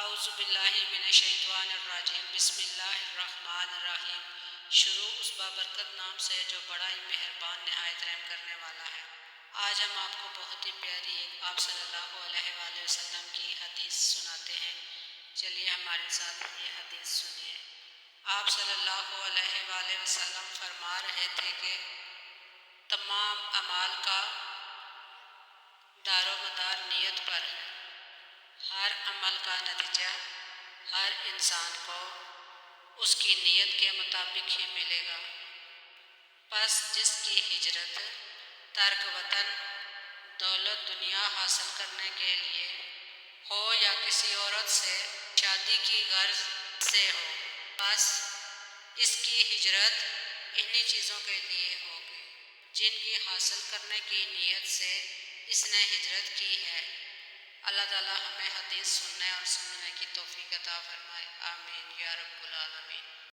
اعوذ باللہ من الشیطان الرجیم بسم اللہ الرحمن الرحیم۔ شروع اس بابرکت نام سے جو بڑا ہی مہربان نہایت رحم کرنے والا ہے۔ آج ہم آپ کو بہت ہی پیاری ایک آپ صلی اللہ علیہ وآلہ وسلم کی حدیث سناتے ہیں۔ چلیے ہمارے ساتھ یہ حدیث سنیے۔ آپ صلی اللہ علیہ وآلہ وسلم فرما رہے تھے کہ تمام اعمال کا دار و مدار نیت پر ہے۔ ہر عمل کا نتیجہ ہر انسان کو اس کی نیت کے مطابق ہی ملے گا۔ پس جس کی ہجرت ترک وطن دولت دنیا حاصل کرنے کے لیے ہو یا کسی عورت سے شادی کی غرض سے ہو، بس اس کی ہجرت انہی چیزوں کے لیے ہوگی جن کی حاصل کرنے کی نیت سے اس نے ہجرت کی ہے۔ اللہ تعالی ہمیں حدیث سننے اور سمجھنے کی توفیق عطا فرمائے، آمین یا رب العالمین۔